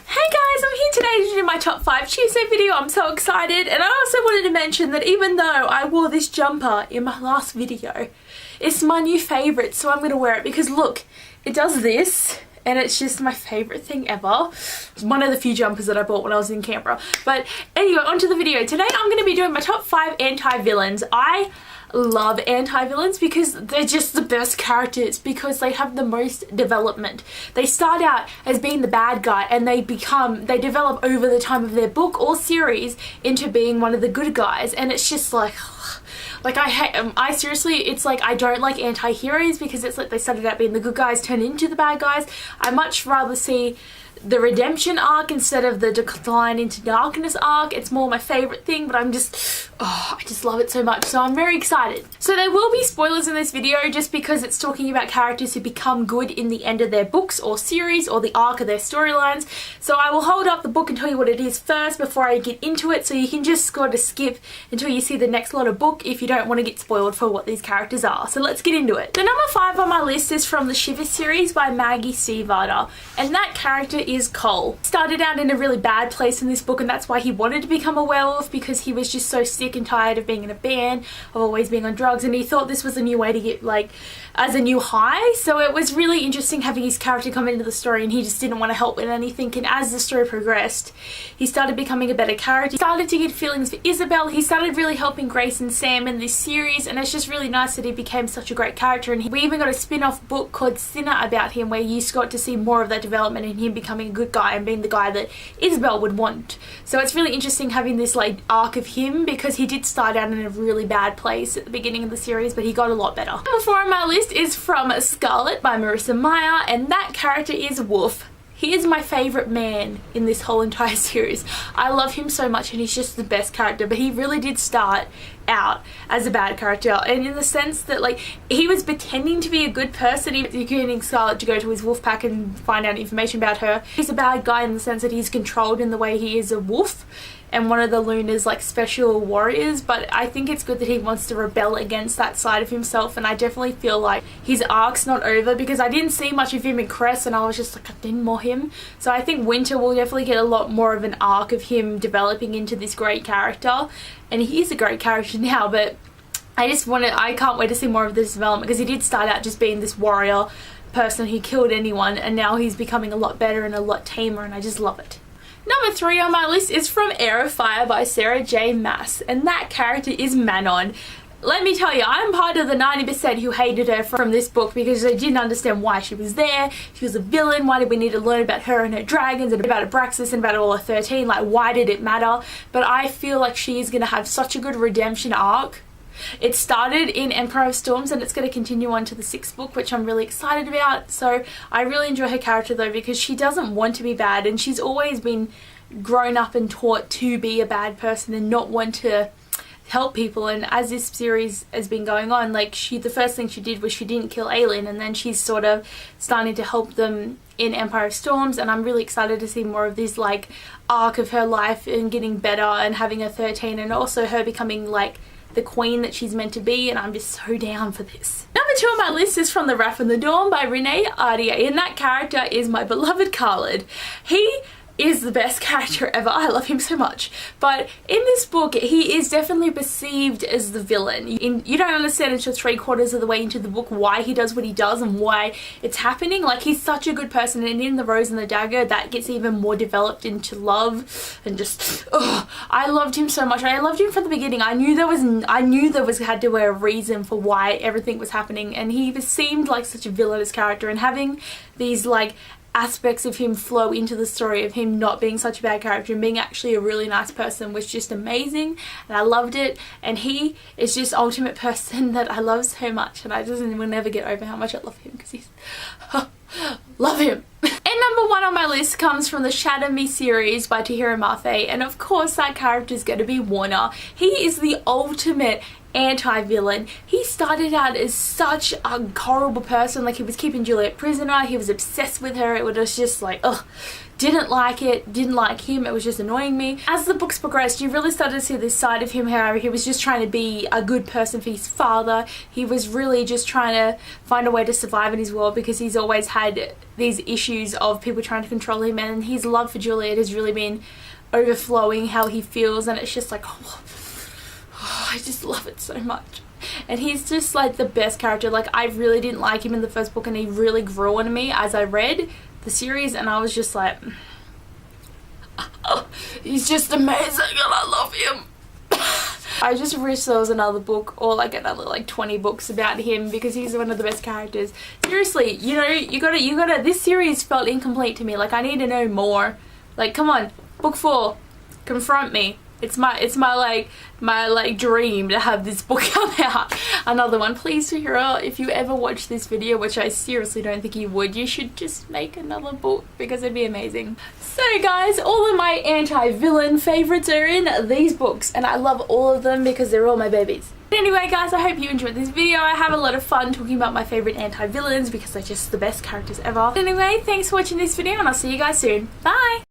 Hey guys, I'm here today to do my top 5 Tuesday video. I'm so excited, and I also wanted to mention that even though I wore this jumper in my last video, it's my new favourite, so I'm going to wear it because look, it does this and it's just my favourite thing ever. It's one of the few jumpers that I bought when I was in Canberra. But anyway, onto the video. Today I'm going to be doing my top 5 anti-villains. I love anti-villains because they're just the best characters, because they have the most development. They start out as being the bad guy and they develop over the time of their book or series into being one of the good guys, and it's just like I seriously, it's like I don't like anti-heroes because it's like they started out being the good guys turn into the bad guys. I much rather see the redemption arc instead of the decline into darkness arc. It's more my favourite thing, but I just love it so much, so I'm very excited. So there will be spoilers in this video just because it's talking about characters who become good in the end of their books or series or the arc of their storylines. So I will hold up the book and tell you what it is first before I get into it, so you can just sort of skip until you see the next lot of book if you don't want to get spoiled for what these characters are. So let's get into it. The number 5 on my list is from the Shiva series by Maggie Stiefvater, and that character is Cole. Started out in a really bad place in this book, and that's why he wanted to become a werewolf, because he was just so sick and tired of being in a band, of always being on drugs, and he thought this was a new way to get like as a new high. So it was really interesting having his character come into the story, and he just didn't want to help with anything. And as the story progressed, he started becoming a better character. He started to get feelings for Isabel. He started really helping Grace and Sam in this series, and it's just really nice that he became such a great character. And we even got a spin-off book called Sinner about him, where you got to see more of that development and him becoming a good guy and being the guy that Isabel would want. So it's really interesting having this like arc of him, because he did start out in a really bad place at the beginning of the series, but he got a lot better. Number 4 on my list is from Scarlet by Marissa Meyer, and that character is Wolf. He is my favourite man in this whole entire series. I love him so much, and he's just the best character, but he really did start out as a bad character, and in the sense that like he was pretending to be a good person, even getting Scarlet to go to his wolf pack and find out information about her. He's a bad guy in the sense that he's controlled in the way he is a wolf and one of the Luna's like special warriors, but I think it's good that he wants to rebel against that side of himself, and I definitely feel like his arc's not over, because I didn't see much of him in Cress and I was just like, I didn't more him. So I think Winter will definitely get a lot more of an arc of him developing into this great character, and he is a great character now, but I can't wait to see more of this development, because he did start out just being this warrior person who killed anyone, and now he's becoming a lot better and a lot tamer, and I just love it. Number 3 on my list is from Air of Fire by Sarah J. Maas, and that character is Manon. Let me tell you, I'm part of the 90% who hated her from this book because they didn't understand why she was there. She was a villain. Why did we need to learn about her and her dragons and about Abraxas and about all of 13? Like, why did it matter? But I feel like she is going to have such a good redemption arc. It started in Empire of Storms, and it's going to continue on to the 6th book, which I'm really excited about. So I really enjoy her character though, because she doesn't want to be bad, and she's always been grown up and taught to be a bad person and not want to help people. And as this series has been going on, like the first thing she did was she didn't kill Aelin, and then she's sort of starting to help them in Empire of Storms, and I'm really excited to see more of this like arc of her life and getting better and having her 13, and also her becoming like the queen that she's meant to be, and I'm just so down for this. Number 2 on my list is from The Wrath and the Dawn by Renee Ardier, and that character is my beloved Khalid. He is the best character ever. I love him so much. But in this book, he is definitely perceived as the villain. You don't understand until 3/4 of the way into the book why he does what he does and why it's happening. Like, he's such a good person, and in The Rose and the Dagger, that gets even more developed into love, and just, I loved him so much. I loved him from the beginning. I knew there had to be a reason for why everything was happening, and he seemed like such a villainous character, and having these like aspects of him flow into the story of him not being such a bad character and being actually a really nice person was just amazing, and I loved it. And he is just ultimate person that I love so much, and I just will never get over how much I love him, because he's love him. And number 1 on my list comes from the Shatter Me series by Tahira Mafe, and of course that character is going to be Warner. He is the ultimate anti-villain. He started out as such a horrible person, like he was keeping Juliet prisoner, he was obsessed with her, it was just like, ugh, didn't like it, didn't like him, it was just annoying me. As the books progressed, you really started to see this side of him, how he was just trying to be a good person for his father. He was really just trying to find a way to survive in his world because he's always had these issues of people trying to control him, and his love for Juliet has really been overflowing how he feels, and it's just like, oh, I just love it so much. And he's just like the best character. Like, I really didn't like him in the first book, and he really grew on me as I read the series, and I was just like, oh, he's just amazing and I love him. I just wish there was another book, or like another like 20 books about him, because he's one of the best characters. Seriously, you know, you gotta, this series felt incomplete to me. Like, I need to know more. Like, come on, book 4, confront me. It's my dream to have this book come out. Another one. Please, Tahira, if you ever watch this video, which I seriously don't think you would, you should just make another book, because it'd be amazing. So guys, all of my anti-villain favorites are in these books, and I love all of them because they're all my babies. Anyway guys, I hope you enjoyed this video. I have a lot of fun talking about my favorite anti-villains because they're just the best characters ever. Anyway, thanks for watching this video, and I'll see you guys soon. Bye!